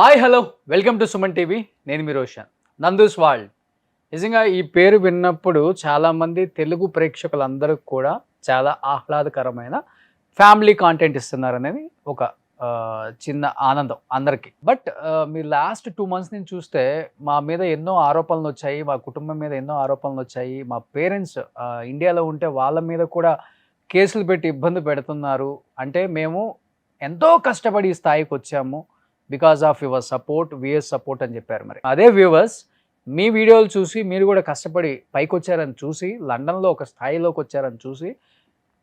Hi hello welcome to Suman TV. నేను మీ Roshan. Nandu's world. నిజంగా ఈ పేరు విన్నప్పుడు చాలామంది తెలుగు ప్రేక్షకులందరికీ కూడా చాలా ఆహ్లాదకరమైన ఫ్యామిలీ కాంటెంట్ ఇస్తున్నారనేది ఒక చిన్న ఆనందం అందరికీ. బట్ మీరు లాస్ట్ 2 months నుంచి చూస్తే మా మీద ఎన్నో ఆరోపణలు వచ్చాయి, మా కుటుంబం మీద ఎన్నో ఆరోపణలు వచ్చాయి. మా పేరెంట్స్ ఇండియాలో ఉంటే వాళ్ళ మీద కూడా కేసులు పెట్టి ఇబ్బంది పెడుతున్నారు. అంటే మేము ఎంతో కష్టపడి ఈ స్థాయికి వచ్చాము, బికాస్ ఆఫ్ యువర్ సపోర్ట్, విఎస్ సపోర్ట్ అని చెప్పారు. మరి అదే వ్యూవర్స్ మీ వీడియోలు చూసి మీరు కూడా కష్టపడి పైకి వచ్చారని చూసి, లండన్లో ఒక స్థాయిలోకి వచ్చారని చూసి,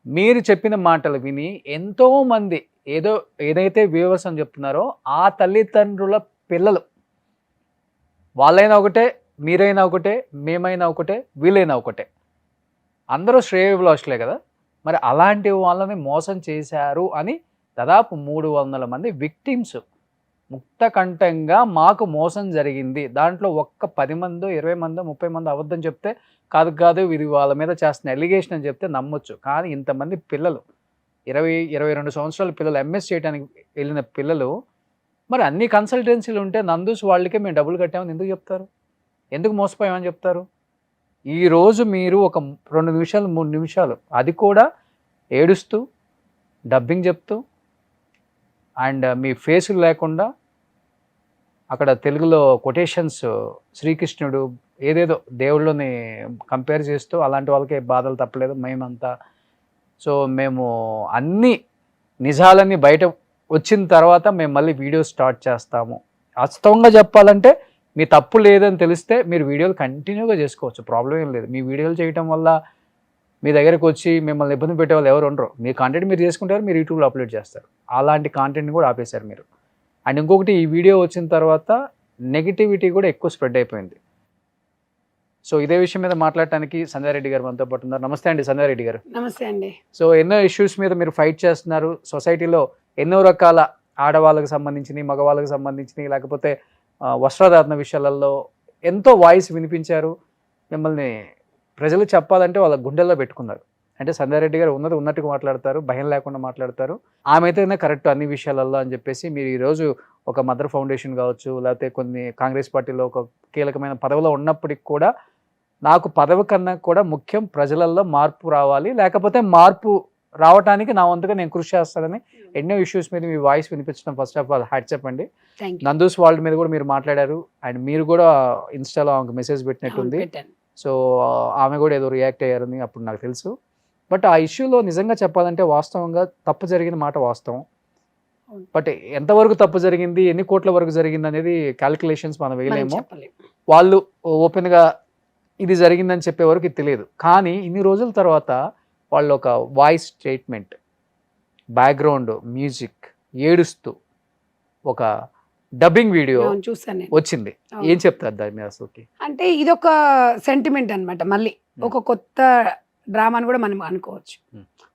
మీరు చెప్పిన మాటలు విని ఎంతోమంది ఏదైతే వ్యూవర్స్ అని చెప్తున్నారో ఆ తల్లిదండ్రుల పిల్లలు, వాళ్ళైనా ఒకటే, మీరైనా ఒకటే, మేమైనా ఒకటే, వీళ్ళైనా ఒకటే, అందరూ శ్రేయోభిలాషులే కదా. మరి అలాంటి వాళ్ళని మోసం చేశారు అని దాదాపు 300 మంది విక్టిమ్స్ ముక్తకంఠంగా మాకు మోసం జరిగింది, దాంట్లో ఒక్క 10 మందో 20 మందో 30 మందో అబద్ధం చెప్తే కాదు ఇది వాళ్ళ మీద చేస్తున్న ఎలిగేషన్ అని చెప్తే నమ్మొచ్చు. కానీ ఇంతమంది పిల్లలు, 20-22 సంవత్సరాల పిల్లలు, ఎంఎస్ చేయడానికి వెళ్ళిన పిల్లలు, మరి అన్ని కన్సల్టెన్సీలు ఉంటే నందూస్ వాళ్ళకే మేము డబ్బులు కట్టామని ఎందుకు చెప్తారు? ఎందుకు మోసపోయామని చెప్తారు? ఈరోజు మీరు ఒక 2 నిమిషాలు 3 నిమిషాలు అది కూడా ఏడుస్తూ డబ్బింగ్ చెప్తూ అండ్ మీ ఫేసులు లేకుండా అక్కడ తెలుగులో కొటేషన్స్, శ్రీకృష్ణుడు ఏదేదో దేవుళ్ళని కంపేర్ చేస్తూ అలాంటి వాళ్ళకే బాధలు తప్పలేదు మేమంతా. సో మేము అన్ని నిజాలన్నీ బయట వచ్చిన తర్వాత మేము మళ్ళీ వీడియో స్టార్ట్ చేస్తాము. వాస్తవంగా చెప్పాలంటే మీ తప్పు లేదని తెలిస్తే మీరు వీడియోలు కంటిన్యూగా చేసుకోవచ్చు, ప్రాబ్లం ఏం లేదు. మీ వీడియోలు చేయటం వల్ల మీ దగ్గరకు వచ్చి మిమ్మల్ని ఇబ్బంది పెట్టే వాళ్ళు ఎవరు ఉండరు. మీ కాంటెంట్ మీరు చేసుకుంటారు, మీరు యూట్యూబ్లో అప్లోడ్ చేస్తారు. అలాంటి కాంటెంట్ని కూడా ఆపేశారు మీరు. అండ్ ఇంకొకటి, ఈ వీడియో వచ్చిన తర్వాత నెగిటివిటీ కూడా ఎక్కువ స్ప్రెడ్ అయిపోయింది. సో ఇదే విషయం మీద మాట్లాడటానికి సంధ్యా రెడ్డి గారు మనతో పాటు ఉన్నారు. నమస్తే అండి సంధ్యా రెడ్డి గారు. నమస్తే అండి. సో ఎన్నో ఇష్యూస్ మీద మీరు ఫైట్ చేస్తున్నారు. సొసైటీలో ఎన్నో రకాల ఆడవాళ్ళకి సంబంధించినవి, మగవాళ్ళకి సంబంధించినవి, లేకపోతే వస్త్రధారణ విషయాలలో ఎంతో వాయిస్ వినిపించారు. మిమ్మల్ని ప్రజలు చెప్పాలంటే వాళ్ళ గుండెల్లో పెట్టుకున్నారు. అంటే సంధ్యా రెడ్డి గారు ఉన్నట్టుగా మాట్లాడతారు, భయం లేకుండా మాట్లాడతారు. ఆమె అయితేనే కరెక్ట్ అన్ని విషయాలలో అని చెప్పేసి మీరు ఈరోజు ఒక మదర్ ఫౌండేషన్ కావచ్చు, లేకపోతే కొన్ని కాంగ్రెస్ పార్టీలో ఒక కీలకమైన పదవిలో ఉన్నప్పటికి కూడా నాకు పదవి కన్నా కూడా ముఖ్యం ప్రజలలో మార్పు రావాలి, లేకపోతే మార్పు రావడానికి నా వంతుగా నేను కృషి చేస్తానని ఎన్నో ఇష్యూస్ మీద మీ వాయిస్ వినిపించడం ఫస్ట్ ఆఫ్ ఆల్ హ్యాట్స్ చెప్పండి. నందూస్ వరల్డ్ మీద కూడా మీరు మాట్లాడారు అండ్ మీరు కూడా ఇన్స్టాలో ఆమెకు మెసేజ్ పెట్టినట్టుంది. సో ఆమె కూడా ఏదో రియాక్ట్ అయ్యారని అప్పుడు నాకు తెలుసు. బట్ ఆ ఇష్యూలో నిజంగా చెప్పాలంటే వాస్తవంగా తప్పు జరిగిన మాట వాస్తవం. బట్ ఎంతవరకు తప్పు జరిగింది, ఎన్ని కోట్ల వరకు జరిగింది అనేది క్యాలిక్యులేషన్స్ మనం వేయలేము. వాళ్ళు ఓపెన్గా ఇది జరిగిందని చెప్పే వరకు ఇది తెలియదు. కానీ ఇన్ని రోజుల తర్వాత వాళ్ళు ఒక వాయిస్ స్టేట్మెంట్, బ్యాక్గ్రౌండ్ మ్యూజిక్, ఏడుస్తూ ఒక డబ్బింగ్ వీడియో వచ్చింది. ఏం చెప్తారు దాని మీద అసలుకి? అంటే ఇదొక సెంటిమెంట్ అనమాట. మళ్ళీ ఒక కొత్త డ్రామాని కూడా మనం అనుకోవచ్చు.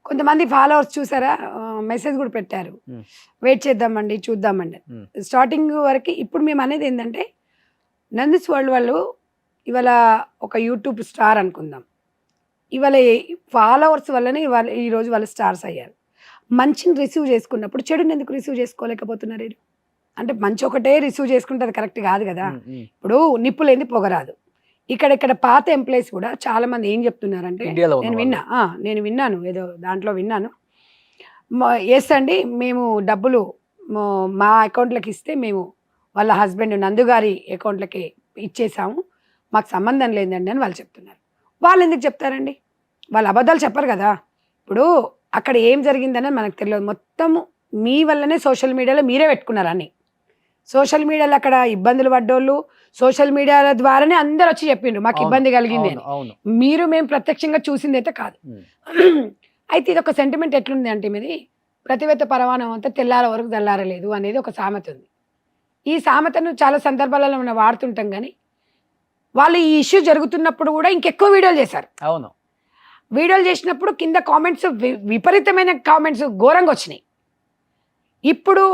కొంతమంది ఫాలోవర్స్ చూసారా, మెసేజ్ కూడా పెట్టారు, వెయిట్ చేద్దామండి చూద్దామండి. స్టార్టింగ్ వరకు ఇప్పుడు మేము అనేది ఏంటంటే, నందూస్ వరల్డ్ వాళ్ళు ఇవాళ ఒక యూట్యూబ్ స్టార్ అనుకుందాం. ఇవాళ ఫాలోవర్స్ వల్లనే ఇవాళ ఈరోజు వాళ్ళు స్టార్స్ అయ్యారు. మంచిని రిసీవ్ చేసుకున్నప్పుడు చెడుని ఎందుకు రిసీవ్ చేసుకోలేకపోతున్నారు? అంటే మంచి ఒకటే రిసీవ్ చేసుకుంటే అది కరెక్ట్ కాదు కదా. ఇప్పుడు నిప్పు లేని పొగరాదు. ఇక్కడ పాత ఎంప్లాయీస్ కూడా చాలా మంది ఏం చెప్తున్నారంటే, నేను విన్నాను ఏదో దాంట్లో విన్నాను, ఎస్ అండి మేము డబ్బులు మా అకౌంట్లోకి ఇస్తే మేము వాళ్ళ హస్బెండ్ నందుగారి అకౌంట్లకి ఇచ్చేసాము, మాకు సంబంధం లేదండి అని వాళ్ళు చెప్తున్నారు. వాళ్ళు ఎందుకు చెప్తారండి? వాళ్ళు అబద్ధాలు చెప్పరు కదా. ఇప్పుడు అక్కడ ఏం జరిగిందనేది మనకు తెలియదు. మొత్తము మీ వల్లనే సోషల్ మీడియాలో మీరే పెట్టుకున్నారని. సోషల్ మీడియాలో అక్కడ ఇబ్బందులు పడ్డోళ్ళు సోషల్ మీడియాల ద్వారానే అందరు వచ్చి చెప్పిండ్రు మాకు ఇబ్బంది కలిగింది అని. మేము ప్రత్యక్షంగా చూసింది అయితే కాదు. అయితే ఇది ఒక సెంటిమెంట్ ఎట్లుంది అంటే, మీది ప్రతివేత పరమాణం అంతా తెల్లార వరకు తెల్లారలేదు అనేది ఒక సామెత ఉంది. ఈ సామెతను చాలా సందర్భాలలో మనం వాడుతుంటాం. కానీ వాళ్ళు ఈ ఇష్యూ జరుగుతున్నప్పుడు కూడా ఇంకెక్కువ వీడియోలు చేశారు. అవును, వీడియోలు చేసినప్పుడు కింద కామెంట్స్ విపరీతమైన కామెంట్స్ ఘోరంగా వచ్చినాయి. ఇప్పుడు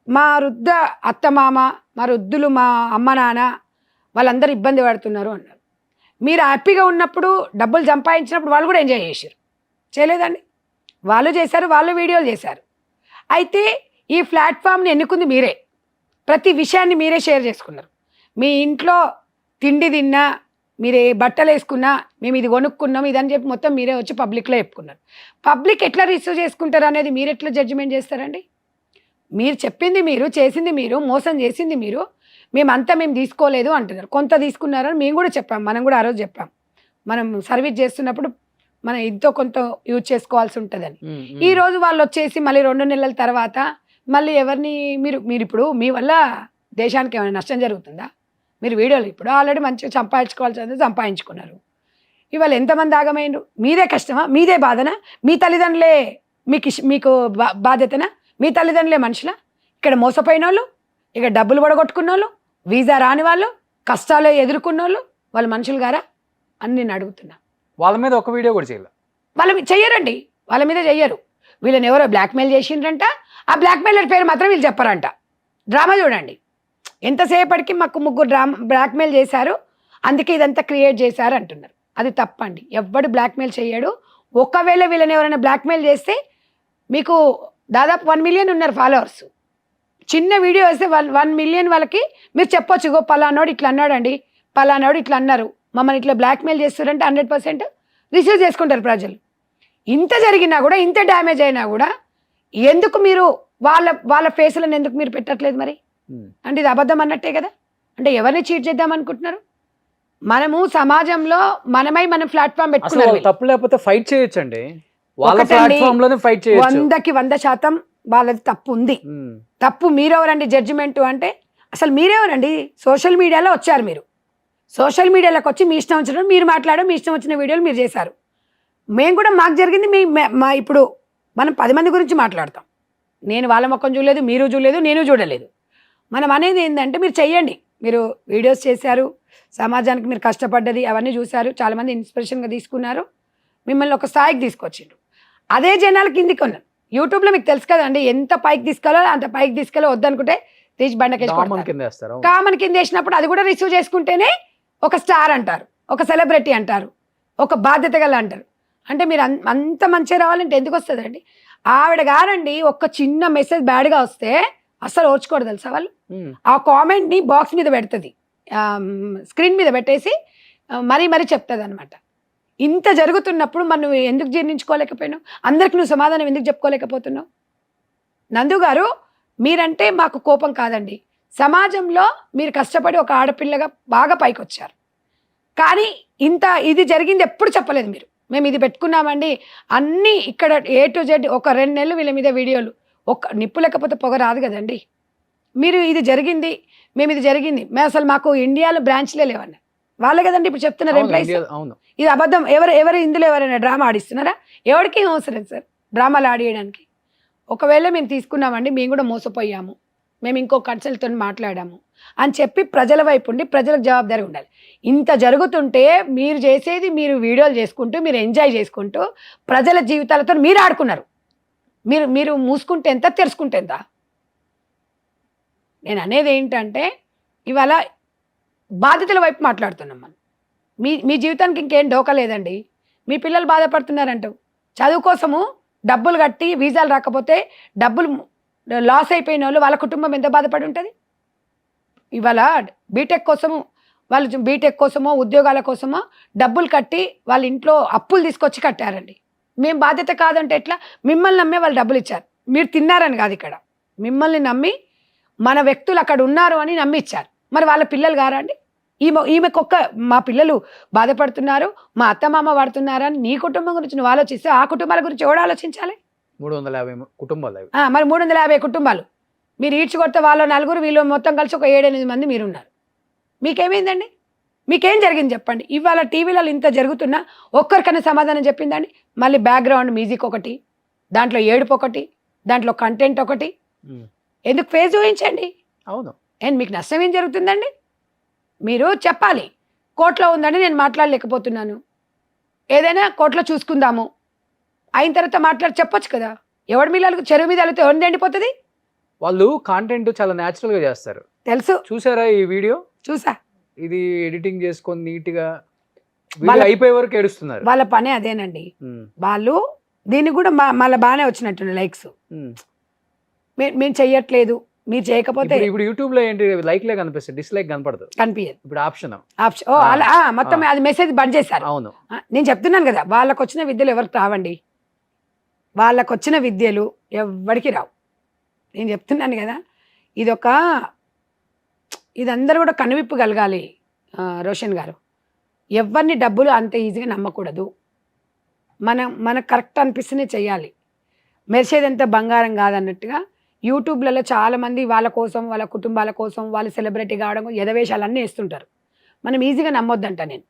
మా వృద్ధ అత్తమామ, మా వృద్ధులు, మా అమ్మ నాన్న వాళ్ళందరూ ఇబ్బంది పడుతున్నారు అన్నారు. మీరు హ్యాపీగా ఉన్నప్పుడు డబ్బులు సంపాదించినప్పుడు వాళ్ళు కూడా ఎంజాయ్ చేశారు, చేయలేదండి? వాళ్ళు చేశారు, వాళ్ళు వీడియోలు చేశారు. అయితే ఈ ప్లాట్ఫామ్ని ఎన్నుకుంది మీరే. ప్రతి విషయాన్ని మీరే షేర్ చేసుకున్నారు. మీ ఇంట్లో తిండి తిన్నా, మీరు ఏ బట్టలు వేసుకున్నా, మేము ఇది కొనుక్కున్నాం ఇదని చెప్పి మొత్తం మీరే వచ్చి పబ్లిక్లో చెప్పుకున్నారు. పబ్లిక్ ఎట్లా రిసీవ్ చేసుకుంటారు అనేది మీరు ఎట్లా జడ్జిమెంట్ చేస్తారండి? మీరు చెప్పింది మీరు, చేసింది మీరు, మోసం చేసింది మీరు, మేమంతా మేము తీసుకోలేదు అంటున్నారు. కొంత తీసుకున్నారని మేము కూడా చెప్పాం, మనం కూడా ఆ రోజు చెప్పాం. మనం సర్వీస్ చేస్తున్నప్పుడు మనం ఎంతో కొంత యూజ్ చేసుకోవాల్సి ఉంటుందని. ఈ రోజు వాళ్ళు వచ్చేసి మళ్ళీ 2 నెలల తర్వాత మళ్ళీ ఎవరిని మీరు ఇప్పుడు మీ వల్ల దేశానికి ఏమైనా నష్టం జరుగుతుందా? మీరు వీడియోలు ఇప్పుడు ఆల్రెడీ మంచిగా సంపాదించుకోవాల్సింది సంపాదించుకున్నారు. ఇవాళ ఎంతమంది ఆగమైనరు? మీదే కష్టమా? మీదే బాధనా? మీ తల్లిదండ్రులే మీకు బాధ్యతనా? మీ తల్లిదండ్రులే మనుషులా? ఇక్కడ మోసపోయిన వాళ్ళు, ఇక్కడ డబ్బులు పడగొట్టుకున్న వాళ్ళు, వీసా రాని వాళ్ళు, కష్టాలు ఎదుర్కొన్న వాళ్ళు, వాళ్ళు మనుషులు గారా అని నేను అడుగుతున్నా. వాళ్ళ మీద ఒక వీడియో కూడా చేయాలి. వాళ్ళ మీద చెయ్యరండి, వాళ్ళ మీద చెయ్యరు. వీళ్ళని ఎవరో బ్లాక్మెయిల్ చేసిండ్రంట, ఆ బ్లాక్మెయిలర్ పేరు మాత్రం వీళ్ళు చెప్పారంట. డ్రామా చూడండి, ఎంతసేపటికి మాకు 3 బ్లాక్మెయిల్ చేశారు, అందుకే ఇదంతా క్రియేట్ చేశారు అంటున్నారు. అది తప్పండి, ఎవ్వడు బ్లాక్మెయిల్ చేయడు. ఒకవేళ వీళ్ళని ఎవరైనా బ్లాక్మెయిల్ చేస్తే మీకు దాదాపు 1 మిలియన్ ఉన్నారు ఫాలోవర్స్. చిన్న వీడియో వేస్తే 1 మిలియన్ వాళ్ళకి మీరు చెప్పొచ్చు, గో పలానాడు ఇట్లా అన్నాడండి, పలానాడు ఇట్లా అన్నారు, మమ్మల్ని ఇట్లా బ్లాక్మెయిల్ చేస్తారంటే 100% రిసీవ్ చేసుకుంటారు ప్రజలు. ఇంత జరిగినా కూడా, ఇంత డ్యామేజ్ అయినా కూడా ఎందుకు మీరు వాళ్ళ ఫేస్లను ఎందుకు మీరు పెట్టట్లేదు మరి? అంటే ఇది అబద్ధం అన్నట్టే కదా. అంటే ఎవరిని చీట్ చేద్దాం అనుకుంటున్నారు? మనము సమాజంలో మనం ప్లాట్ఫామ్ పెట్టుకున్నాం. తప్పు లేకపోతే ఫైట్ చేయొచ్చండి, వాళ్ళ ప్లాట్ఫామ్ లోనే ఫైట్ చేయొచ్చు. 100కి 100% వాళ్ళది తప్పు ఉంది. తప్పు మీరెవరండి జడ్జిమెంట్ అంటే? అసలు మీరెవరండి? సోషల్ మీడియాలో వచ్చారు మీరు, సోషల్ మీడియాలోకి వచ్చి మీ ఇష్టం వచ్చిన మీరు మాట్లాడారు, మీ ఇష్టం వచ్చిన వీడియోలు మీరు చేశారు. మేము కూడా మాకు జరిగింది ఇప్పుడు మనం 10 మంది గురించి మాట్లాడతాం. నేను వాళ్ళ ముఖం చూడలేదు, మీరు చూడలేదు, నేను చూడలేదు. మనం అనేది ఏంటంటే మీరు చెయ్యండి. మీరు వీడియోస్ చేశారు, సమాజానికి మీరు కష్టపడ్డది అవన్నీ చూశారు, చాలామంది ఇన్స్పిరేషన్గా తీసుకున్నారు, మిమ్మల్ని ఒక స్థాయికి తీసుకొచ్చిండ్రు. అదే జనాలు కిందికి ఉన్నారు. యూట్యూబ్లో మీకు తెలుసు కదండి, ఎంత పైకి తీసుకెళ్ళాలో అంత పైకి తీసుకెళ్ళి వద్దనుకుంటే తీసి బండకేసి కామన్ కింద వేసినప్పుడు అది కూడా రిసీవ్ చేసుకుంటేనే ఒక స్టార్ అంటారు, ఒక సెలబ్రిటీ అంటారు, ఒక బాధ్యత గల అంటారు. అంటే మీరు అంత మంచిగా రావాలంటే ఎందుకు వస్తుందండి? ఆవిడ గారండి ఒక చిన్న మెసేజ్ బ్యాడ్గా వస్తే అస్సలు ఓర్చుకోడు తెలుసా వాళ్ళు. ఆ కామెంట్ని బాక్స్ మీద పెడుతుంది, స్క్రీన్ మీద పెట్టేసి మరీ చెప్తుంది అనమాట. ఇంత జరుగుతున్నప్పుడు మనం ఎందుకు జీర్ణించుకోలేకపోయినావు? అందరికి నువ్వు సమాధానం ఎందుకు చెప్పుకోలేకపోతున్నావు? నందు గారు, మీరంటే మాకు కోపం కాదండి, సమాజంలో మీరు కష్టపడి ఒక ఆడపిల్లగా బాగా పైకి వచ్చారు. కానీ ఇది జరిగింది ఎప్పుడు చెప్పలేదు మీరు. మేము ఇది పెట్టుకున్నామండి అన్నీ ఇక్కడ A to Z ఒక 2 నెలలు వీళ్ళ మీద వీడియోలు. నిప్పు లేకపోతే పొగ రాదు కదండి. మీరు ఇది జరిగింది, మేము ఇది జరిగింది, మేము అసలు మాకు ఇండియాలో బ్రాంచ్లే లేవన్న వాళ్ళే కదండి ఇప్పుడు చెప్తున్నారు ఎంప్లాయీస్. ఇది అబద్ధం. ఎవరు ఇందులో ఎవరైనా డ్రామా ఆడిస్తున్నారా? ఎవరికి అవసరం సార్ డ్రామాలు ఆడియడానికి? ఒకవేళ మేము తీసుకున్నామండి, మేము కూడా మోసపోయాము, మేము ఇంకో కన్సల్తో మాట్లాడాము అని చెప్పి ప్రజల వైపు ఉండి ప్రజలకు జవాబుదారీ ఉండాలి. ఇంత జరుగుతుంటే మీరు చేసేది, మీరు వీడియోలు చేసుకుంటూ, మీరు ఎంజాయ్ చేసుకుంటూ ప్రజల జీవితాలతో మీరు ఆడుకున్నారు. మీరు మూసుకుంటే ఎంత, తెరుచుకుంటే ఎంత? నేను అనేది ఏంటంటే ఇవాళ బాధితుల వైపు మాట్లాడుతున్నాం మనం. మీ జీవితానికి ఇంకేం డోకా లేదండి. మీ పిల్లలు బాధపడుతున్నారంటూ చదువు కోసము డబ్బులు కట్టి వీసాలు రాకపోతే డబ్బులు లాస్ అయిపోయిన వాళ్ళు వాళ్ళ కుటుంబం ఎంత బాధపడి ఉంటుంది? ఇవాళ బీటెక్ కోసమో ఉద్యోగాల కోసమో డబ్బులు కట్టి వాళ్ళ ఇంట్లో అప్పులు తీసుకొచ్చి కట్టారండి. మేము బాధ్యత కాదంటే ఎట్లా? మిమ్మల్ని నమ్మే వాళ్ళు డబ్బులు ఇచ్చారు, మీరు తిన్నారని కాదు, ఇక్కడ మిమ్మల్ని నమ్మి మన వ్యక్తులు అక్కడ ఉన్నారు అని నమ్మి ఇచ్చారు. మరి వాళ్ళ పిల్లలు గారా అండి? ఈమెకొక్క మా పిల్లలు బాధపడుతున్నారు, మా అత్తమామ పడుతున్నారని నీ కుటుంబం గురించి నువ్వు ఆలోచిస్తే ఆ కుటుంబాల గురించి ఎవడు ఆలోచించాలి? 350 కుటుంబాలు. మరి 350 కుటుంబాలు మీరు ఈడ్చుకొడితే వాళ్ళ 4 వీళ్ళు మొత్తం కలిసి ఒక 7-8 మంది మీరున్నారు. మీకేమైందండి? మీకేం జరిగింది చెప్పండి? ఇవాళ టీవీలలో ఇంత జరుగుతున్నా ఒక్కరికన్నా సమాధానం చెప్పిందండి? మళ్ళీ బ్యాక్గ్రౌండ్ మ్యూజిక్ ఒకటి, దాంట్లో ఏడుపు ఒకటి, దాంట్లో కంటెంట్ ఒకటి. ఎందుకు ఫేస్ చూపించండి? అవును. మీకు నష్టం ఏం జరుగుతుందండి? మీరు చెప్పాలి, కోర్టులో ఉందండి నేను మాట్లాడలేకపోతున్నాను, ఏదైనా కోర్టులో చూసుకుందాము, అయిన తర్వాత మాట్లాడి చెప్పొచ్చు కదా. ఎవడి మీద చెరువు మీద వెళ్తే ఎవరిని ఎండిపోతుంది? వాళ్ళు కాంటెంట్ చాలా న్యాచురల్ గా చేస్తారు. తెలుసు. చూసారా ఈ వీడియో? చూసా. ఇది ఎడిటింగ్ చేసుకొని నీట్ గా అయిపోయే వరకు ఏడుస్తున్నారు. వాళ్ళ పనే అదేనండి. వాళ్ళు దీన్ని కూడా మళ్ళీ బాగానే వచ్చినట్టు లైక్స్. మేము చెయ్యట్లేదు, మీరు చేయకపోతే ఇప్పుడు యూట్యూబ్ లో ఏంటి లైక్లే కనిపిస్తుంది, డిస్లైక్ కనపడదు. కనిపించదు ఇప్పుడు ఆప్షన్. ఆప్షన్. ఓ అలా మొత్తం అది మెసేజ్ బంద్ చేశారు. అవును. నేను చెప్తున్నాను కదా, వాళ్ళకు వచ్చిన విద్యలు ఎవరికి రావండి. వాళ్ళకు వచ్చిన విద్యలు ఎవరికి రావు. నేను చెప్తున్నాను కదా, ఇది అందరూ కూడా కనువిప్పు కలగాలి. రోషన్ గారు, ఎవరిని డబ్బులు అంత ఈజీగా నమ్మకూడదు. మనకు కరెక్ట్ అనిపిస్తేనే చెయ్యాలి. మెరిసేదంతా బంగారం కాదన్నట్టుగా యూట్యూబ్లలో చాలామంది వాళ్ళ కోసం, వాళ్ళ కుటుంబాల కోసం, వాళ్ళు సెలబ్రిటీ కావడం, ఎదవేషాలన్నీ వేస్తుంటారు. మనం ఈజీగా నమ్మొద్దంట నేను.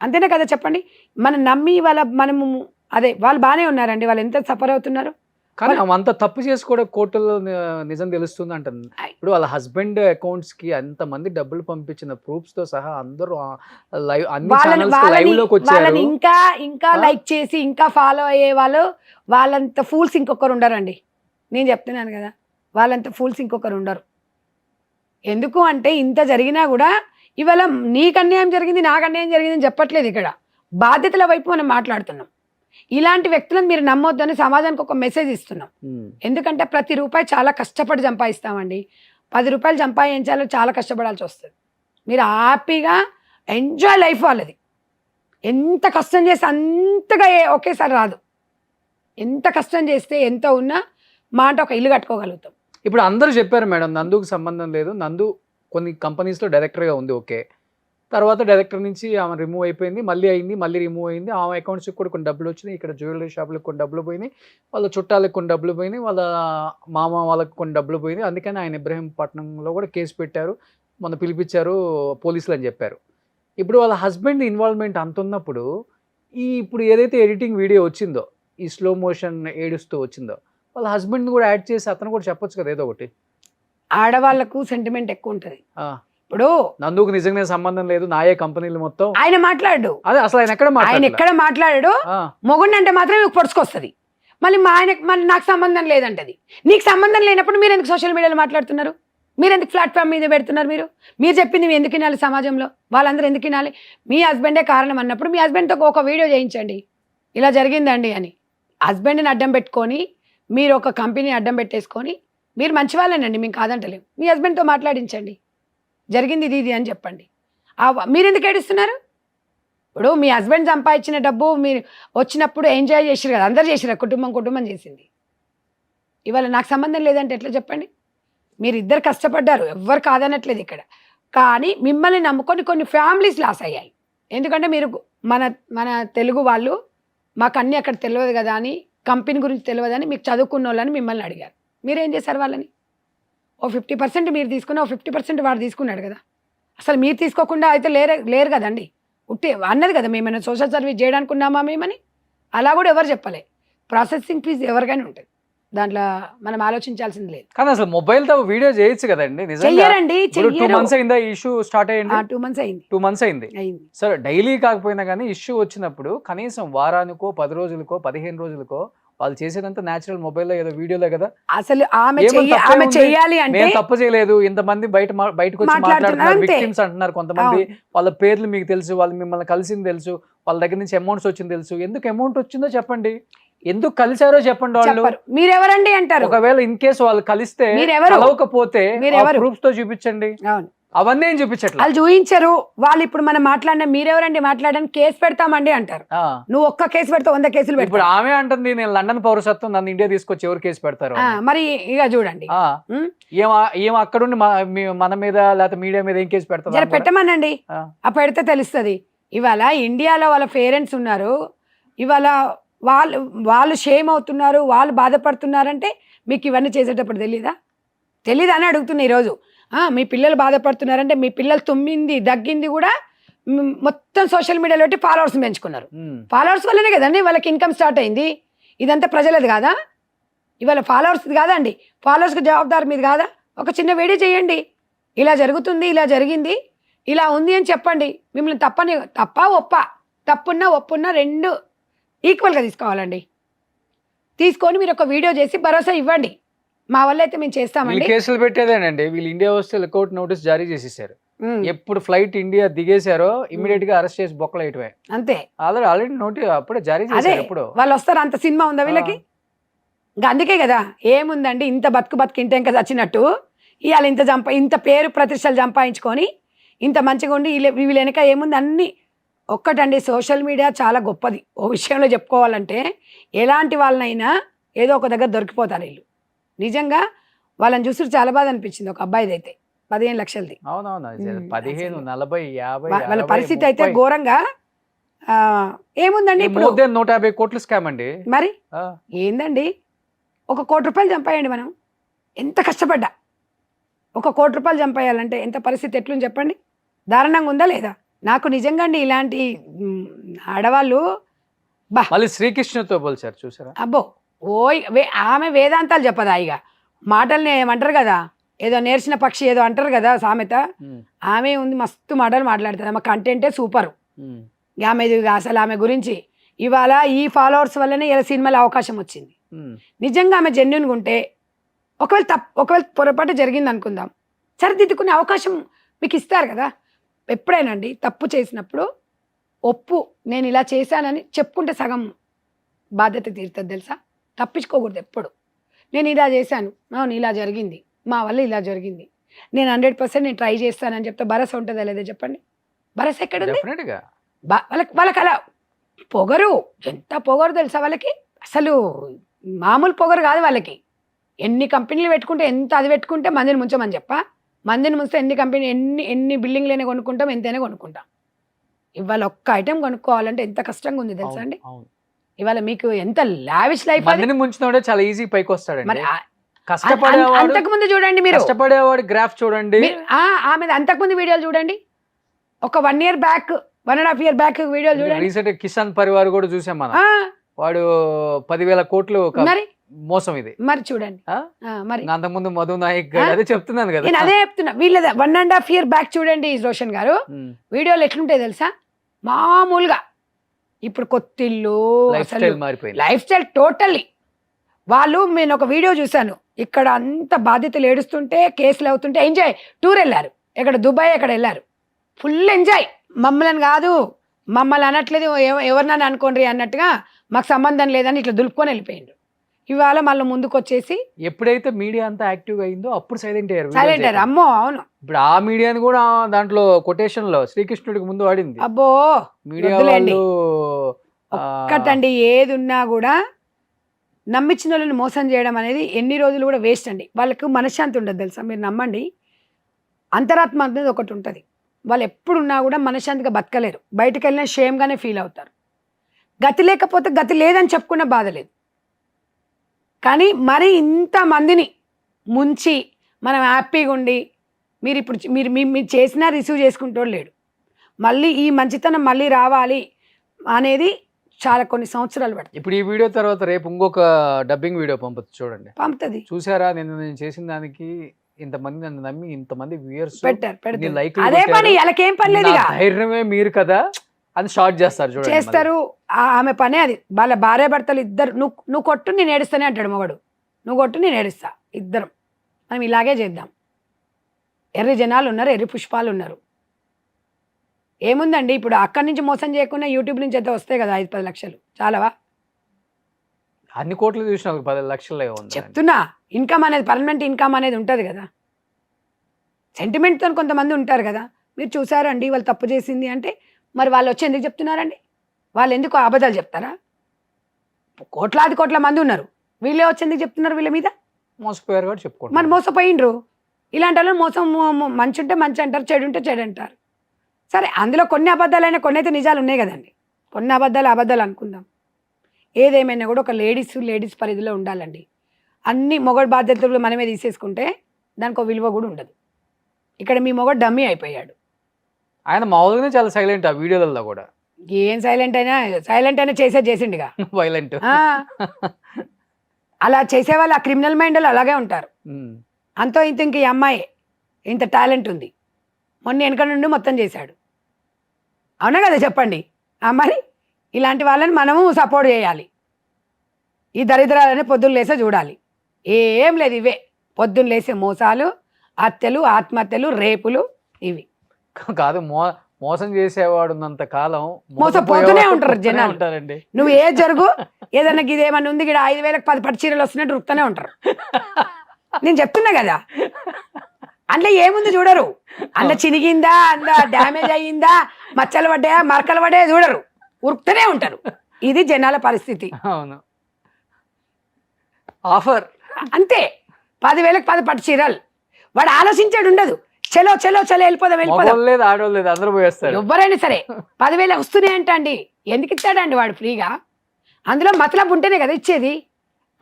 అంతేనే కదా చెప్పండి. మనం నమ్మి మనము వాళ్ళు బాగానే ఉన్నారండి, వాళ్ళు ఎంత సఫర్ అవుతున్నారు. కానీ అంత తప్పు చేసుకోవడం కోర్టులో నిజం తెలుస్తుంది అంటుంది. ఇప్పుడు వాళ్ళ హస్బెండ్ అకౌంట్స్ కి అంతమంది డబ్బులు పంపించిన ప్రూఫ్స్ తో సహా అందరూ లైవ్ అన్ని ఛానల్స్ లైవ్ లోకి వచ్చారు. ఇంకా లైక్ చేసి ఇంకా ఫాలో అయ్యే వాళ్ళంత ఫూల్స్ ఇంకొకరు ఉండరండి. నేను చెప్తున్నాను కదా, వాళ్ళంత ఫూల్స్ ఇంకొకరు ఉండరు. ఎందుకు అంటే ఇంత జరిగినా కూడా ఇవాళ నీకు అన్యాయం జరిగింది, నాకు అన్యాయం జరిగింది అని చెప్పట్లేదు. ఇక్కడ బాధ్యతల వైపు మనం మాట్లాడుతున్నాం. ఇలాంటి వ్యక్తులను మీరు నమ్మొద్దని సమాజానికి ఒక మెసేజ్ ఇస్తున్నాం. ఎందుకంటే ప్రతి రూపాయి చాలా కష్టపడి సంపాదిస్తామండి. 10 రూపాయలు సంపాదించాలో చాలా కష్టపడాల్సి వస్తుంది. మీరు హ్యాపీగా ఎంజాయ్ లైఫ్ వాళ్ళది. ఎంత కష్టం చేస్తే అంతగా ఒకేసారి రాదు. ఎంత కష్టం చేస్తే ఎంత ఉన్నా మాట ఒక ఇల్లు కట్టుకోగలుగుతాం. ఇప్పుడు అందరూ చెప్పారు మేడం, నందుకు సంబంధం లేదు, నందు కొన్ని కంపెనీస్లో డైరెక్టర్గా ఉంది, ఓకే. తర్వాత డైరెక్టర్ నుంచి ఆమె రిమూవ్ అయిపోయింది, మళ్ళీ అయింది, మళ్ళీ రిమూవ్ అయింది. ఆమె అకౌంట్స్కి కూడా కొన్ని డబ్బులు వచ్చినాయి, ఇక్కడ జ్యువెలరీ షాప్లకు కొన్ని డబ్బులు పోయినాయి, వాళ్ళ చుట్టాలకు కొన్ని డబ్బులు పోయినాయి, వాళ్ళ మామ వాళ్ళకి కొన్ని డబ్బులు పోయినాయి. అందుకని ఆయన ఇబ్రహీంపట్నంలో కూడా కేసు పెట్టారు, మొన్న పిలిపించారు పోలీసులు అని చెప్పారు. ఇప్పుడు వాళ్ళ హస్బెండ్ ఇన్వాల్వ్మెంట్ అంత ఉన్నప్పుడు ఇప్పుడు ఏదైతే ఎడిటింగ్ వీడియో వచ్చిందో, ఈ స్లో మోషన్ ఏడుస్తూ వచ్చిందో, వాళ్ళ హస్బెండ్ కూడా యాడ్ చేసి అతను కూడా చెప్పొచ్చు కదా ఏదో ఒకటి. ఆడవాళ్లకు సెంటిమెంట్ ఎక్కువ ఉంటుంది. ఇప్పుడు నందుకు నిజంగా సంబంధం లేదు, నాయే కంపెనీలు మొత్తం ఆయన మాట్లాడు. అదే అసలు ఆయన ఎక్కడ మాట్లాడాడు. మొగుండు అంటే మాత్రం పొడుచుకొస్తుంది. మళ్ళీ మళ్ళీ నాకు సంబంధం లేదంటది. నీకు సంబంధం లేనప్పుడు మీరు ఎందుకు సోషల్ మీడియాలో మాట్లాడుతున్నారు? మీరు ఎందుకు ప్లాట్ఫామ్ మీద పెడుతున్నారు? మీరు చెప్పింది మీరు ఎందుకు వినాలి? సమాజంలో వాళ్ళందరూ ఎందుకు వినాలి? మీ హస్బెండే కారణం అన్నప్పుడు మీ హస్బెండ్తో ఒక వీడియో చేయించండి, ఇలా జరిగిందండి అని. హస్బెండ్ని అడ్డం పెట్టుకొని మీరు ఒక కంపెనీని అడ్డం పెట్టేసుకొని, మీరు మంచి వాళ్ళేనండి, మేము కాదంటలేము, మీ హస్బెండ్తో మాట్లాడించండి, జరిగింది ఇది అని చెప్పండి. మీరు ఎందుకు ఏడుస్తున్నారు? ఇప్పుడు మీ హస్బెండ్ సంపాదించిన డబ్బు మీరు వచ్చినప్పుడు ఎంజాయ్ చేసిరు కదా, అందరు చేసిరు, కుటుంబం చేసింది. ఇవాళ నాకు సంబంధం లేదంటే ఎట్లా చెప్పండి? మీరు ఇద్దరు కష్టపడ్డారు, ఎవ్వరు కాదనట్లేదు ఇక్కడ. కానీ మిమ్మల్ని నమ్ముకొని కొన్ని ఫ్యామిలీస్ లాస్ అయ్యాయి. ఎందుకంటే మీరు మన తెలుగు వాళ్ళు మాకు అన్నీ అక్కడ తెలియదు కదా అని, కంపెనీ గురించి తెలియదని మీకు చదువుకున్న వాళ్ళని మిమ్మల్ని అడిగారు. మీరేం చేశారు? వాళ్ళని ఓ 50% మీరు తీసుకున్న, ఓ 50% వాడు తీసుకున్నాడు కదా. అసలు మీరు తీసుకోకుండా అయితే లేరు కదండి. అన్నది కదా, మేమైనా సోషల్ సర్వీస్ చేయడానికి ఉన్నామా మేమని. అలా కూడా ఎవరు చెప్పలే. ప్రాసెసింగ్ ఫీజు ఎవరికైనా ఉంటుంది, దాంట్లో మనం ఆలోచించాల్సింది లేదు. కానీ అసలు మొబైల్ తో వీడియో చేయొచ్చు కదండి. చెయ్యరండి. 2 months అయిందా ఇష్యూ స్టార్ట్ అయ్యింది? 2 months అయింది. 2 months అయింది. సరే, డైలీ కాకపోయినా కానీ ఇష్యూ వచ్చినప్పుడు కనీసం వారానికో 10 రోజులకో 15 రోజులకో వాళ్ళు చేసేదంతా నేచురల్ మొబైల్లో ఏదో వీడియోలే కదా. అసలు ఆమె చెయ్యాలి అంటే మేము తప్పు చేయలేదు, ఇంతమంది బయటకు వచ్చి మాట్లాడుతున్నారు, విక్టిమ్స్ అంటున్నారు కొంతమంది. వాళ్ళ పేర్లు మీకు తెలుసు, వాళ్ళు మిమ్మల్ని కలిసింది తెలుసు, వాళ్ళ దగ్గర నుంచి అమౌంట్స్ వచ్చింది తెలుసు. ఎందుకు అమౌంట్ వచ్చిందో చెప్పండి, ఎందుకు కలిసారో చెప్పండి. వాళ్ళు మీరెవరండి అంటారు. ఒకవేళ ఇన్ కేసు వాళ్ళు కలిస్తే కలవకపోతే ప్రూఫ్స్ తో చూపించండి. అవన్నీ ఏం చూపించట్లేదు, వాళ్ళు చూపించరు. వాళ్ళు ఇప్పుడు మనం మాట్లాడినా మీరెవరండి మాట్లాడని, కేసు పెడతామండి అంటారు. నువ్వు ఒక్క కేసు పెడతా 100 కేసులు పెడతావు. ఇప్పుడు ఆమె అంటుంది నేను లండన్ పౌరసత్వం, నన్ను ఇండియా తీసుకొచ్చి ఎవరు కేసు పెడతారు? మరి ఇక చూడండి, ఏం అక్కడుండి మన మీద లేకపోతే మీడియా మీద ఏం కేసు పెడతారు? పెట్టమనండి, పెడితే తెలుస్తుంది. ఇవాళ ఇండియాలో వాళ్ళ పేరెంట్స్ ఉన్నారు, ఇవాళ వాళ్ళు షేమ్ అవుతున్నారు, వాళ్ళు బాధపడుతున్నారంటే మీకు ఇవన్నీ చేసేటప్పుడు తెలీదా అని అడుగుతున్నా ఈరోజు. మీ పిల్లలు బాధపడుతున్నారంటే, మీ పిల్లలు తుమ్మింది దగ్గింది కూడా మొత్తం సోషల్ మీడియాలో పెట్టి ఫాలోవర్స్ పెంచుకున్నారు. ఫాలోవర్స్ వల్లనే కదండి వాళ్ళకి ఇన్కమ్ స్టార్ట్ అయింది. ఇదంతా ప్రజలది కాదా? ఇవాళ ఫాలోవర్స్ కాదా అండి? ఫాలోవర్స్కి జవాబుదారు మీద కాదా? ఒక చిన్న వీడియో చేయండి, ఇలా జరుగుతుంది, ఇలా జరిగింది, ఇలా ఉంది అని చెప్పండి. మిమ్మల్ని తప్పున్నా ఒప్పున్నా 2 ఈక్వల్గా తీసుకోవాలండి. తీసుకొని మీరు ఒక వీడియో చేసి భరోసా ఇవ్వండి, మా వల్ల అయితే మేము చేస్తామండి. కేసులు పెట్టేదేనండి. వీళ్ళు ఇండియా వస్తే లుకౌట్ నోటీస్ జారీ చేసేసారు. ఎప్పుడు ఫ్లైట్ ఇండియా దిగేశారో ఇమీడియట్ గా అరెస్ట్ చేసి బొక్కలు వేయటమే అంతే. ఆల్రెడీ నోటీస్ అప్పుడే జారీ చేశారు. ఎప్పుడు వాళ్ళు వస్తారు? అంత సినిమా ఉందా వీళ్ళకి? ఇంకా అందుకే కదా ఏముందండి ఇంత బతుకు ఇంత ఇంకా చచ్చినట్టు ఇవాళ ఇంత పేరు ప్రతిష్టలు సంపాదించుకొని ఇంత మంచిగా ఉండి వీళ్ళ వెనక ఏముంది అన్నీ ఒక్కటండి సోషల్ మీడియా చాలా గొప్పది. ఓ విషయంలో చెప్పుకోవాలంటే ఎలాంటి వాళ్ళనైనా ఏదో ఒక దగ్గర దొరికిపోతారు వీళ్ళు. నిజంగా వాళ్ళని చూసి చాలా బాధ అనిపించింది. ఒక అబ్బాయిది అయితే 15 లక్షలది. అవునవును 15 40 50 వాళ్ళ పరిస్థితి అయితే ఘోరంగా. ఏముందండి ఇప్పుడు 150 కోట్ల స్కామ్ అండి. మరి ఏందండి 1 కోటి రూపాయలు చంపేయండి. మనం ఎంత కష్టపడ్డా 1 కోటి రూపాయలు చంపేయాలంటే ఎంత పరిస్థితి ఎట్లుంది చెప్పండి. దారుణంగా ఉందా లేదా? నాకు నిజంగా అండి ఇలాంటి ఆడవాళ్ళు మళ్ళీ శ్రీకృష్ణతో పోల్చారు చూసారా? అబ్బో ఆమె వేదాంతాలు చెప్పదా ఇక మాటల్ని ఏమంటారు కదా ఏదో నేర్చిన పక్షి ఏదో అంటారు కదా సామెత. ఆమె ఉంది మస్తు మాటలు మాట్లాడుతుంది. ఆమె కంటెంటే సూపర్. ఆమె అసలు ఆమె గురించి ఇవాళ ఈ ఫాలోవర్స్ వల్లనే ఇలా సినిమాలో అవకాశం వచ్చింది. నిజంగా ఆమె జెన్యున్గా ఉంటే ఒకవేళ పొరపాటు జరిగింది అనుకుందాం, సరిదిద్దుకునే అవకాశం మీకు ఇస్తారు కదా. ఎప్పుడైనా అండి తప్పు చేసినప్పుడు ఒప్పు నేను ఇలా చేశానని చెప్పుకుంటే సగం బాధ్యత తీరుతుంది తెలుసా. తప్పించుకోకూడదు ఎప్పుడు. నేను ఇలా చేశాను, అవును ఇలా జరిగింది, మా వల్ల ఇలా జరిగింది, నేను 100% నేను ట్రై చేస్తానని చెప్తే భరోసా ఉంటుందా లేదా చెప్పండి? భరోసా ఎక్కడుంది? వాళ్ళకి అలా పొగరు, ఎంత పొగరు తెలుసా వాళ్ళకి. అసలు మామూలు పొగరు కాదు వాళ్ళకి. ఎన్ని కంపెనీలు పెట్టుకుంటే ఎంత అది పెట్టుకుంటే మందిని ముంచమని మందిని ముంచితే ఎన్ని కంపెనీ ఎన్ని బిల్డింగ్లైనా కొనుక్కుంటాం, ఎంతైనా కొనుక్కుంటాం. ఇవాళ ఒక్క ఐటెం కొనుక్కోవాలంటే ఎంత కష్టంగా ఉంది తెలుసా అండి. ఇవాళ మీకు ఎంత లావిష్ లైఫ్. చాలా ఈజీ పైకి వస్తాడు. మరి అంతకుముందు చూడండి మీరు, కష్టపడేవాడు గ్రాఫ్ చూడండి. ఆమె అంతకుముందు వీడియోలు చూడండి. ఒక 1 year బ్యాక్ 1.5 year బ్యాక్ వీడియోలు చూడండి. రీసెంట్ కిసాన్ పరివార్ కూడా చూసాం మనం. వాడు 10,000 కోట్లు మరి మోసం ఇది. మరి చూడండి మరి అంతకుముందు మధు నాయక్ అదే చెప్తున్నాను కదా, నేను అదే చెప్తున్నా. వీళ్ళ 1.5 year బ్యాక్ చూడండి రోషన్ గారు వీడియోలు ఎట్లుంటాయి తెలుసా. మామూలుగా ఇప్పుడు కొత్తిల్లు లైఫ్ స్టైల్ టోటల్లీ. వాళ్ళు నేను ఒక వీడియో చూశాను, ఇక్కడ అంత బాధ్యతలు ఏడుస్తుంటే కేసులు అవుతుంటే ఎంజాయ్ టూర్ వెళ్ళారు. ఎక్కడ దుబాయ్ ఎక్కడ వెళ్ళారు, ఫుల్ ఎంజాయ్. మమ్మల్ని కాదు, మమ్మల్ని అనట్లేదు, ఎవరినని అనుకోండి అన్నట్టుగా మాకు సంబంధం లేదని ఇట్లా దులుపుకొని వెళ్ళిపోయిండ్రు. ఇవాళ మళ్ళీ ముందుకు వచ్చేసి ఎప్పుడైతే మీడియా అంతా యాక్టివ్ అయిందో అప్పుడు సైలెంట్ అయ్యారు. అమ్మో అవును, ఇప్పుడు ఆ మీడియాని కూడా దాంట్లో కొటేషన్ లో శ్రీకృష్ణుడికి ముందు వాడింది. అబ్బో మీడియా ఒక్కటండి, ఏది ఉన్నా కూడా నమ్మించిన వాళ్ళని మోసం చేయడం అనేది ఎన్ని రోజులు కూడా వేస్ట్ అండి. వాళ్ళకు మనశ్శాంతి ఉండదు తెలుసా. మీరు నమ్మండి, అంతరాత్మ అనేది ఒకటి ఉంటుంది. వాళ్ళు ఎప్పుడున్నా కూడా మనశ్శాంతిగా బతకలేరు. బయటకు వెళ్ళినా షేమ్గానే ఫీల్ అవుతారు. గతి లేకపోతే గతి లేదని చెప్పుకున్న బాధ లేదు. కానీ మరి ఇంతమందిని ముంచి మనం హ్యాపీగా ఉండి మీరు ఇప్పుడు మీరు చేసినా రిసీవ్ చేసుకుంటూ లేడు. మళ్ళీ ఈ మంచితనం మళ్ళీ రావాలి అనేది చాలా కొన్ని సంవత్సరాలు పడుతుంది. ఇప్పుడు ఈ వీడియో తర్వాత రేపు ఇంకొక డబ్బింగ్ వీడియో చూడండి, పంపుతుంది. చూసారా నేను చేసిన దానికి ఇంతమంది నన్ను నమ్మి ఇంతమంది వ్యూయర్స్ పెట్టారు. అదే పని వాళ్ళకేం పని లేదు, ధైర్యమే మీరు కదా అని షార్ట్ చేస్తారు. ఆమె పనే అది. వాళ్ళ భార్య భర్తలు ఇద్దరు నువ్వు కొట్టు నేను ఏడుస్తానే అంటాడు మొగడు, నువ్వు కొట్టు నేను ఏడుస్తా, ఇద్దరం మనం ఇలాగే చేద్దాం. ఎర్రి జనాలు ఉన్నారు, ఎర్రి పుష్పాలు ఉన్నారు. ఏముందండి ఇప్పుడు అక్కడి నుంచి మోసం చేయకుండా యూట్యూబ్ నుంచి అయితే వస్తాయి కదా 5-10 లక్షలు చాలావా? అన్ని కోట్లు చూసిన 10 లక్షలు చెప్తున్నా. ఇన్కమ్ అనేది పర్మనెంట్ ఇన్కమ్ అనేది ఉంటుంది కదా. సెంటిమెంట్తో కొంతమంది ఉంటారు కదా. మీరు చూసారండి వాళ్ళు తప్పు చేసింది అంటే మరి వాళ్ళు వచ్చి ఎందుకు చెప్తున్నారండి? వాళ్ళు ఎందుకు అబద్ధాలు చెప్తారా? కోట్ల మంది ఉన్నారు, వీళ్ళే వచ్చి ఎందుకు చెప్తున్నారు? వీళ్ళ మీద మోసపోయారు కూడా చెప్పుకోండి. మరి మోసపోయిండ్రు. ఇలాంటి వాళ్ళు మోసం మంచి ఉంటే మంచి అంటారు, చెడు ఉంటే చెడు అంటారు. సరే అందులో కొన్ని అబద్ధాలైనా కొన్ని అయితే నిజాలు ఉన్నాయి కదండి. కొన్ని అబద్ధాలు అనుకుందాం. ఏదేమైనా కూడా ఒక లేడీస్ పరిధిలో ఉండాలండి. అన్ని మొగడు బాధ్యతలు మనమే తీసేసుకుంటే దానికి ఒక విలువ కూడా ఉండదు. ఇక్కడ మీ మొగడు డమ్మీ అయిపోయాడు. ఆయన మామూలుగానే చాలా సైలెంట్ ఆ వీడియోలలో కూడా. ఏం సైలెంట్ అయినా చేసిండుగా వైలెంట్. అలా చేసేవాళ్ళు ఆ క్రిమినల్ మైండ్ వాళ్ళు అలాగే ఉంటారు. అంతో ఇంక ఈ అమ్మాయి ఇంత టాలెంట్ ఉంది, మొన్న వెనక నుండి మొత్తం చేశాడు. అవునా కదా చెప్పండి. మరి ఇలాంటి వాళ్ళని మనము సపోర్ట్ చేయాలి. ఈ దరిద్రాలని పొద్దున్న లేసే చూడాలి. ఏం లేదు, ఇవే పొద్దున్న లేసే మోసాలు, హత్యలు, ఆత్మహత్యలు, రేపులు ఇవి కాదు. మోసం చేసేవాడు ఉన్నంత కాలం మోసపోతూనే ఉంటారు జనాలు. ఉంటారండి. నువ్వు ఏ జరుగు ఏదన్నా ఇది ఏమన్నా ఉంది ఇక్కడ 5,000కి 10 పట్టు చీరలు వస్తున్నట్టు రుక్తూనే ఉంటారు. నేను చెప్తున్నా కదా, అందులో ఏముంది చూడరు. అందులో చినిగిందా, అందులో డ్యామేజ్ అయ్యిందా, మచ్చలు పడ్డాయా, మరకలు పడ్డాయా చూడరు, ఉరుకుతూనే ఉంటారు. ఇది జనాల పరిస్థితి. అవును, ఆఫర్ అంతే. 10,000కి 10 పట్టు చీరలు. వాడు ఆలోచించాడు ఉండదు, చలో చలో చలో వెళ్ళిపోదాం వెళ్ళిపోదాం. లేదు, ఆడవాళ్ళు లేదు, అందరూ పోయేస్తారు. ఎవరైనా సరే 10,000 వస్తున్నాయి అంటండి. ఎందుకు ఇస్తాడండి వాడు ఫ్రీగా? అందులో మతలబు ఉంటేనే కదా ఇచ్చేది.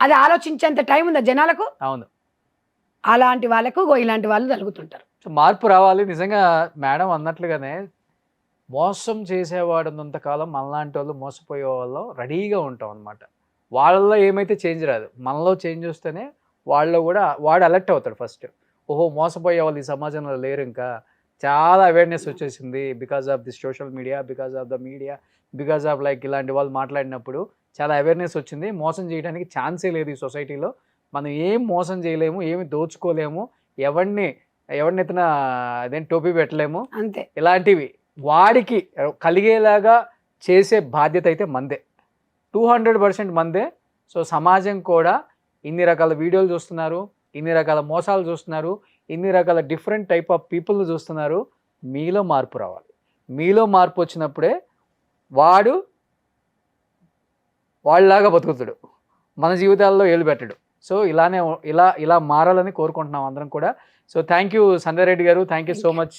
అది ఆలోచించేంత టైం ఉందా జనాలకు? అవును, అలాంటి వాళ్ళకు ఇలాంటి వాళ్ళు తలుగుతుంటారు. సో మార్పు రావాలి నిజంగా. మేడం అన్నట్లుగానే మోసం చేసేవాడు ఉన్నంత కాలం మనలాంటి వాళ్ళు మోసపోయే వాళ్ళు రెడీగా ఉంటాం అనమాట. వాళ్ళలో ఏమైతే చేంజ్ రాదు, మనలో చేంజ్ వస్తేనే వాళ్ళలో కూడా వాడు అలర్ట్ అవుతాడు ఫస్ట్. ఓహో, మోసపోయే వాళ్ళు ఈ సమాజంలో లేరు, ఇంకా చాలా అవేర్నెస్ వచ్చేసింది because of the social media, because of the media, because of like ఇలాంటి వాళ్ళు మాట్లాడినప్పుడు చాలా అవేర్నెస్ వచ్చింది. మోసం చేయడానికి ఛాన్సే లేదు ఈ సొసైటీలో. మనం ఏం మోసం చేయలేము, ఏమి దోచుకోలేము, ఎవరిని ఎత్తున అదేం టోపీ పెట్టలేము. అంతే. ఇలాంటివి వాడికి కలిగేలాగా చేసే బాధ్యత అయితే మందే, 200% మందే. సో సమాజం కూడా ఇన్ని రకాల వీడియోలు చూస్తున్నారు, ఇన్ని రకాల మోసాలు చూస్తున్నారు, ఇన్ని రకాల డిఫరెంట్ టైప్ ఆఫ్ పీపుల్ని చూస్తున్నారు. మీలో మార్పు రావాలి. మీలో మార్పు వచ్చినప్పుడే వాడు వాళ్ళలాగా బతుకుతాడు, మన జీవితాల్లో ఏలు పెట్టడు. సో ఇలా మారాలని కోరుకుంటున్నాం అందరం కూడా. సో థ్యాంక్ యూ సంధ్యారెడ్డి గారు, థ్యాంక్ యూ సో మచ్.